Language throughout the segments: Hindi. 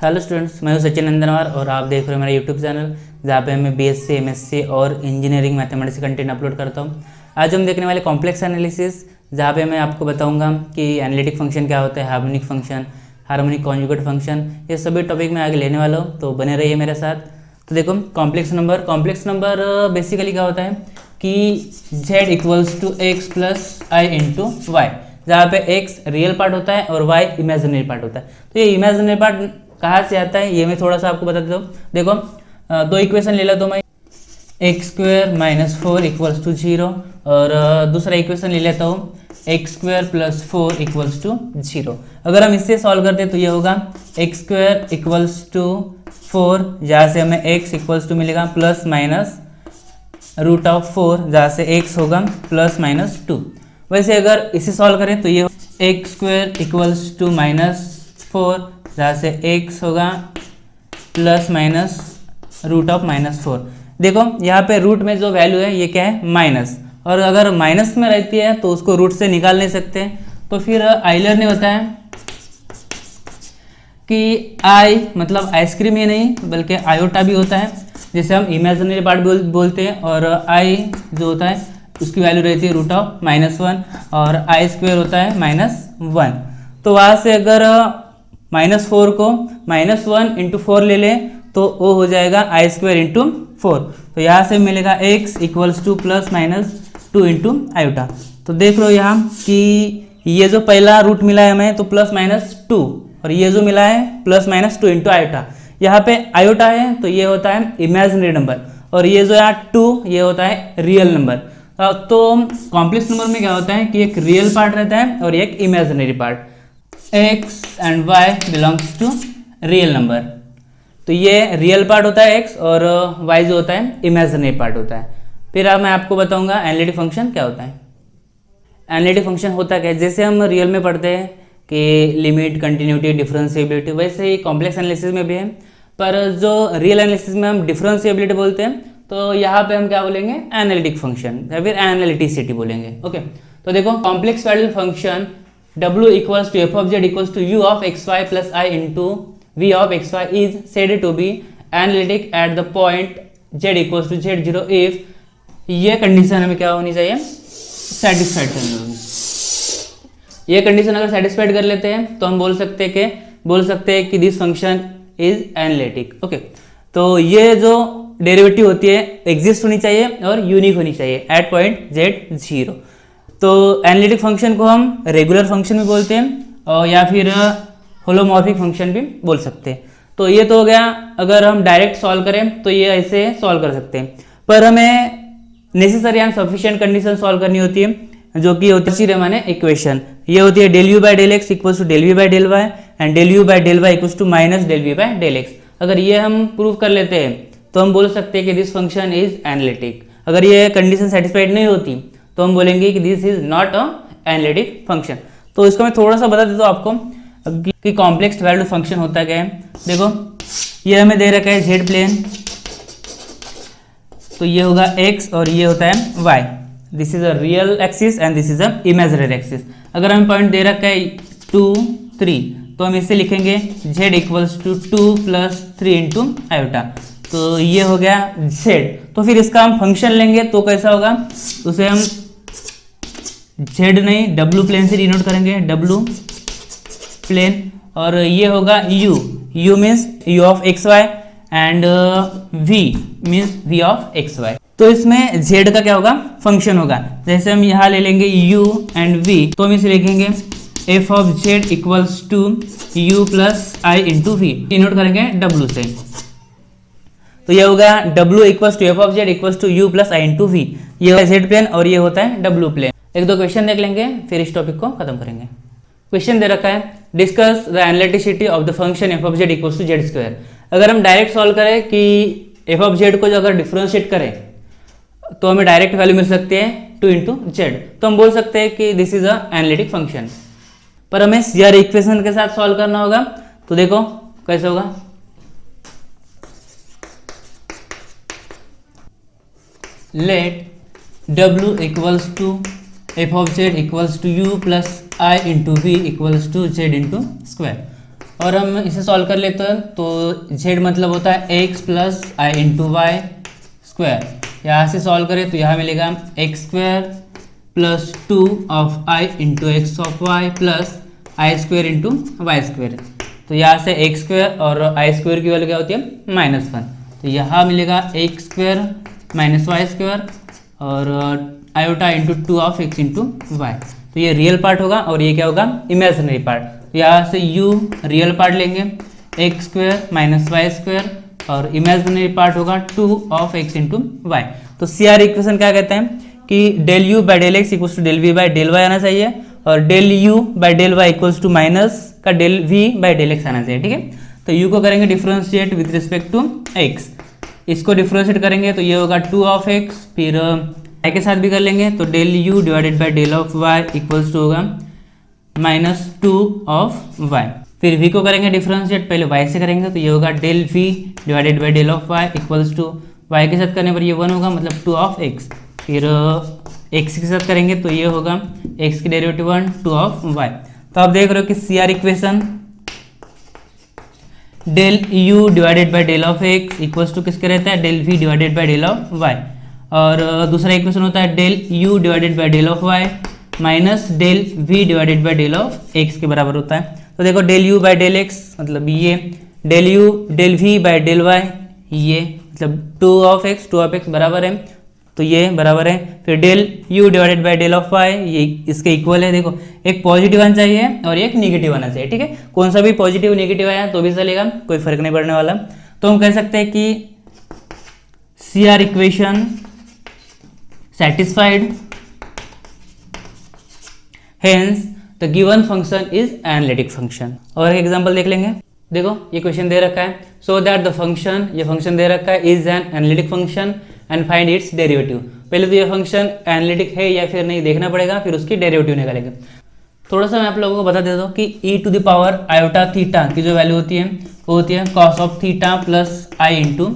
हेलो स्टूडेंट्स, मैं हूं सचिन नंदनवार और आप देख रहे हो मेरा यूट्यूब चैनल जहां पे मैं बीएससी, एमएससी और इंजीनियरिंग मैथमेटिक्स कंटेंट अपलोड करता हूं। आज हम देखने वाले कॉम्प्लेक्स एनालिसिस, जहां पे मैं आपको बताऊंगा कि एनालिटिक फंक्शन क्या होता है, harmonic function, harmonic conjugate function, ये सभी टॉपिक मैं आगे लेने वाला हूँ, तो बने रहिए मेरे साथ। तो देखो, कॉम्प्लेक्स नंबर बेसिकली क्या होता है कि z equals to x plus i into y, जहाँ पे x रियल पार्ट होता है और y इमेजिनरी पार्ट होता है। तो ये इमेजिनरी पार्ट कहाँ से आता है ये मैं थोड़ा सा आपको बता देता हूँ। देखो, दो इक्वेशन ले लेता हूँ मैं, x square minus four equals to zero, और दूसरा इक्वेशन ले लेता हूँ x square plus four equals to zero. अगर हम इससे सॉल्व करते हैं तो ये होगा x square equals to four, जहाँ से हमें एक्स इक्वल्स टू मिलेगा plus minus root of four, जहाँ से एक्स होगा प्लस माइनस टू। वैसे अगर इसे सॉल्व करें तो ये x square equals to minus four, जहाँ से x होगा plus minus root of minus four. देखो यहाँ पे रूट में जो वैल्यू है ये क्या है, माइनस, और अगर माइनस में रहती है तो उसको रूट से निकाल नहीं सकते। तो फिर आइलर ने बताया कि आई मतलब आइसक्रीम ही नहीं बल्कि आयोटा भी होता है, जिसे हम इमेजिनरी पार्ट बोलते हैं, और आई जो होता है उसकी वैल्यू रहती है रूट ऑफ माइनस वन, और आई स्क्वायर होता है माइनस वन। तो वहाँ से अगर माइनस फोर को माइनस वन इंटू फोर ले लें तो वो हो जाएगा आई स्क्वायर इंटू फोर। तो यहाँ से मिलेगा x equals two plus minus two into iota. तो देख लो यहाँ कि ये जो पहला रूट मिला है हमें तो प्लस माइनस टू, और ये जो मिला है plus minus two into iota. यहाँ पे आयोटा है तो ये होता है इमेजिनरी नंबर, और ये जो यहाँ टू ये होता है रियल नंबर। तो कॉम्प्लेक्स नंबर में क्या होता है कि एक रियल पार्ट रहता है और एक imaginary part. x and y belongs to real number, तो ये रियल पार्ट होता है x, और y जो होता है इमेजिनरी पार्ट होता है। फिर अब मैं आपको बताऊंगा एनालिटिक फंक्शन क्या होता है। एनालिटिक फंक्शन होता क्या है, जैसे हम रियल में पढ़ते हैं कि लिमिट, कंटिन्यूटी, डिफरेंशिएबिलिटी, वैसे ही कॉम्प्लेक्स एनालिसिस में भी है। पर जो रियल एनालिसिस में हम डिफरेंशिएबिलिटी बोलते हैं, तो यहाँ पे हम क्या बोलेंगे, एनालिटिक फंक्शन या फिर एनालिटिसिटी बोलेंगे। ओके, तो देखो, complex value function w equals to f of z equals to u of x y plus i into v of x y is said to be analytic at the point z equals to z zero if ये कंडीशन हमें क्या होनी चाहिए, सेटिस्फाइड करनी होगी। ये कंडीशन अगर सेटिस्फाइड कर लेते हैं तो हम बोल सकते हैं कि this function is analytic. Okay, तो ये जो डेरिवेटिव होती है एग्जिस्ट होनी चाहिए और यूनिक होनी चाहिए एट पॉइंट z जीरो। तो एनालिटिक फंक्शन को हम रेगुलर फंक्शन भी बोलते हैं और या फिर होलोमॉर्फिक फंक्शन भी बोल सकते हैं। तो ये तो हो गया, अगर हम डायरेक्ट सॉल्व करें तो ये ऐसे सॉल्व कर सकते हैं, पर हमें necessary and sufficient condition solve करनी होती है, जो कि होती है रीमान इक्वेशन। ये होती है del u by del x equals to del v by del y and del u by del y equals to minus del v by del x. अगर ये हम प्रूव कर लेते हैं तो हम बोल सकते हैं कि दिस फंक्शन इज एनालिटिक। अगर ये कंडीशन सेटिस्फाइड नहीं होती तो हम बोलेंगे कि this is not a analytic function. तो इसको मैं थोड़ा सा बता देता हूँ आपको कि कॉम्प्लेक्स वैल्यू फंक्शन होता क्या है। देखो, ये हमें दे रखा है जेड प्लेन, तो ये होगा x और ये होता है y। This is a real axis and this is a imaginary axis. अगर हमें पॉइंट दे रखा है 2 3, तो हम इसे लिखेंगे z equals to 2 plus 3 into iota. तो ये हो गया z। तो फिर इसका हम फंक्शन लेंगे तो कैसा होगा, उसे हम z नहीं w प्लेन से डिनोट करेंगे, w प्लेन, और ये होगा u means u of x y and v means v of x y. तो इसमें z का क्या होगा, फंक्शन होगा। जैसे हम यहाँ ले लेंगे u एंड v, तो हम इसे लिखेंगे f of z equals to u plus i into v, denote करेंगे w से। तो ये होगा w equals to f of z equals to u plus i into v. ये होता है जेड प्लेन और ये होता है w प्लेन। एक दो क्वेश्चन देख लेंगे फिर इस टॉपिक को खत्म करेंगे। क्वेश्चन दे रखा है, discuss the analyticity of the function f of z equals to z square. अगर हम डायरेक्ट सॉल्व करें कि एफ ऑफ जेड को जो अगर डिफ्रेंशिएट करें तो हमें डायरेक्ट वैल्यू मिल सकती है 2 इंटू जेड, तो हम बोल सकते हैं कि this is a analytic function. पर हमें सीआर इक्वेशन के साथ सॉल्व करना होगा, तो देखो कैसे होगा। Let w equals to f of z equals to u plus i into v equals to z into square. और हम इसे सॉल्व कर लेते हैं तो z मतलब होता है x plus i into y square. यहाँ से सॉल्व करें तो यहाँ मिलेगा x square plus 2 of i into x of y plus i square into y square. तो यहाँ से एक्स स्क्वायर और आई स्क्वायर की वैल्यू क्या होती है -1। तो यहाँ मिलेगा x square minus Y square और iota into 2 of x into Y. तो ये रियल पार्ट होगा और ये क्या होगा इमेजिनरी पार्ट। तो यहाँ से u रियल पार्ट लेंगे x square minus Y square और इमेजिनरी पार्ट होगा 2 ऑफ एक्स इंटू वाई। तो CR इक्वेशन क्या कहते हैं कि del u by del x equals to del v by del y आना चाहिए और del u by del y equals to minus का del v by del x आना चाहिए। ठीक है, तो u को करेंगे differentiate with respect to x, इसको डिफ्रेंशिएट करेंगे तो ये होगा 2 ऑफ x, फिर y के साथ भी कर लेंगे तो del u divided by del of y equals to होगा -2 ऑफ y। फिर v को करेंगे डिफरेंशिएट, पहले y से करेंगे तो ये होगा del v divided by del of y equals to y के साथ करने पर ये 1 होगा मतलब 2 ऑफ x। फिर x के साथ करेंगे तो ये होगा x की डेरिवेटिव 1 2 ऑफ y। तो आप देख रहे हो कि CR equation del u divided by del of x equals to किसके रहता है del v divided by del of y। और दूसरा इक्वेशन होता है del u divided by del of y minus del v divided by del of x के बराबर होता है। तो देखो del u by del x मतलब ये, del u del v by del y ये मतलब 2 ऑफ x बराबर है तो ये बराबर है। फिर del u divided by del of y ये इसके इक्वल है। देखो एक पॉजिटिव आना चाहिए और एक नेगेटिव आना चाहिए। ठीक है, कौन सा भी पॉजिटिव नेगेटिव आया तो भी चलेगा, कोई फर्क नहीं पड़ने वाला। तो हम कह सकते हैं कि CR equation satisfied, hence the given function is analytic function। और एक एग्जांपल देख लेंगे। देखो ये क्वेश्चन दे रखा है so that the function, ये फंक्शन दे रखा है is an analytic function and find its derivative। पहले तो ये फंक्शन एनालिटिक है या फिर नहीं देखना पड़ेगा, फिर उसकी डेरिवेटिव निकालेंगे। थोड़ा सा मैं आप लोगों को बता देता हूँ कि e to the power iota theta की जो वैल्यू होती है वो होती है cos of theta plus i into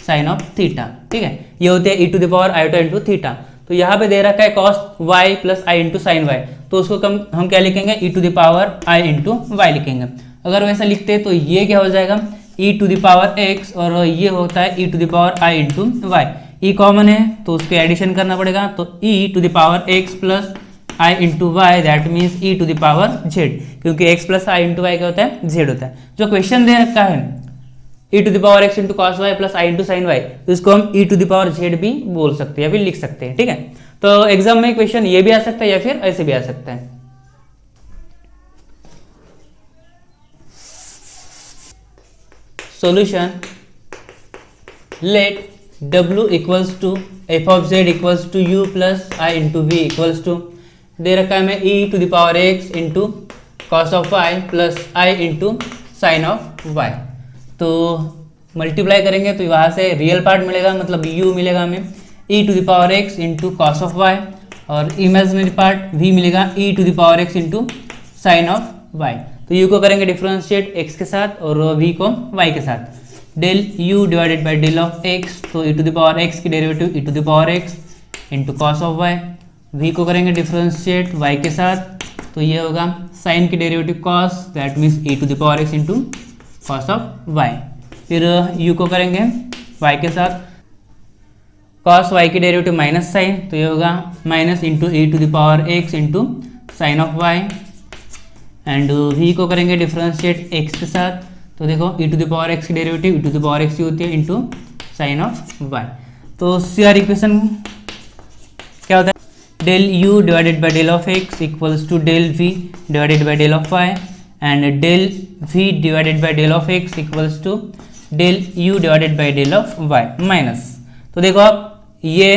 sine of theta. ठीक है, ये होती है e to the power iota into theta. तो यहाँ पे दे रखा है cos y plus i into sine y, तो उसको हम क्या लिखेंगे e to the power i into y लिखेंगे। अगर वैसा लिखते हैं तो ये क्या हो जाएगा e to the power x और ये होता है e to the power i into y. e common है तो उसको एडिशन करना पड़ेगा तो e to the power x plus i into y that means e to the power z, क्योंकि x plus i into y क्या होता है z होता है। जो क्वेश्चन दे रखा है e to the power x into cos y plus i into sine y, तो इसको हम e to the power z भी बोल सकते हैं या फिर लिख सकते हैं। ठीक है, तो एग्जाम में क्वेश्चन ये भी आ सकता है या फिर ऐसे भी आ सकता है। Solution, let w equals to f of z equals to u plus i into v equals to, दे रखा है हमें e to the power x into cos of y plus i into sine of y। तो मल्टीप्लाई करेंगे तो वहाँ से रियल पार्ट मिलेगा मतलब u मिलेगा हमें e to the power x into cos of y और इमेजिनरी पार्ट v मिलेगा e to the power x into sine of y। तो u को करेंगे डिफरेंशिएट x के साथ और v को y के साथ। Del u divided by del of x, तो e to the power x की derivative e to the power x into cos of y। v को करेंगे डिफरेंशिएट y के साथ तो ये होगा साइन की derivative cos that means e to the power x into cos of y। फिर u को करेंगे y के साथ cos y की डेरिवेटिव माइनस साइन तो ये होगा minus into e to the power x into sine of y। And v को करेंगे डिफरेंशिएट x के साथ तो देखो e to the power x की derivative e to the power x की होती है इंटू साइन ऑफ y। तो CR इक्वेशन क्या होता है del u divided by del of x equals to del v divided by del of y and del v divided by del of x equals to del u divided by del of y minus. तो देखो आप ये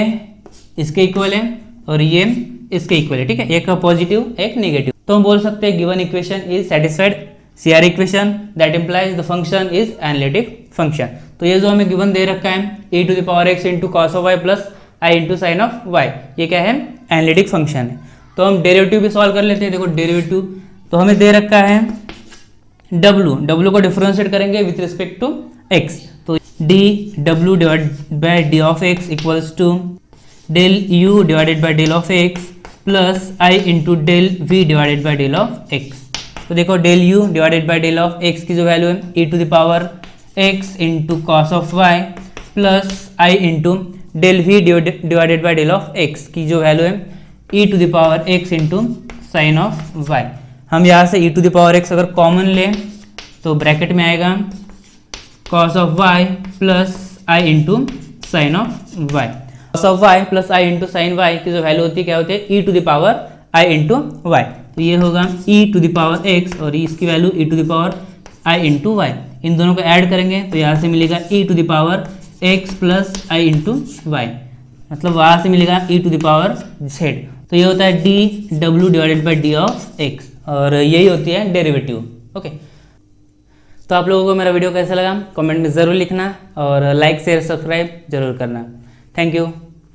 इसके इक्वल है और ये इसके इक्वल है। ठीक है, एक पॉजिटिव एक नेगेटिव। तो हम बोल सकते हैं given equation is satisfied CR equation that implies the function is analytic function. तो ये जो हमें गिवन दे रखा है e to the power x into cos of y plus i into sine of y, ये क्या है एनालिटिक फंक्शन है। तो हम डेरिवेटिव भी सॉल्व कर लेते हैं। देखो डेरिवेटिव तो हमें दे रखा है w को डिफरेंशिएट करेंगे विथ रिस्पेक्ट टू x, तो dw divide by d of x equals to del u divided by del of x plus i into del v divided by del of x। तो देखो del u divided by del of x की जो वैल्यू है e to the power x into cos of y plus i into del v divided by del of x की जो वैल्यू है e to the power x into sine of y. हम यहाँ से e to the power x अगर कॉमन लें तो ब्रैकेट में आएगा cos of y plus i into sine of y. Cos of y plus i into sine y की जो वैल्यू होती है क्या होती है e to the power i into Y. तो ये होगा e to the power x और इसकी value e to the power i into y. इन दोनों को ऐड करेंगे तो यहाँ से मिलेगा e to the power x plus i into y, मतलब वहाँ से मिलेगा e to the power z. तो ये होता है डी डब्ल्यू divided by d of x और यही होती है डेरिवेटिव। ओके, तो आप लोगों को मेरा वीडियो कैसा लगा कमेंट में ज़रूर लिखना और लाइक शेयर सब्सक्राइब जरूर करना। Thank you.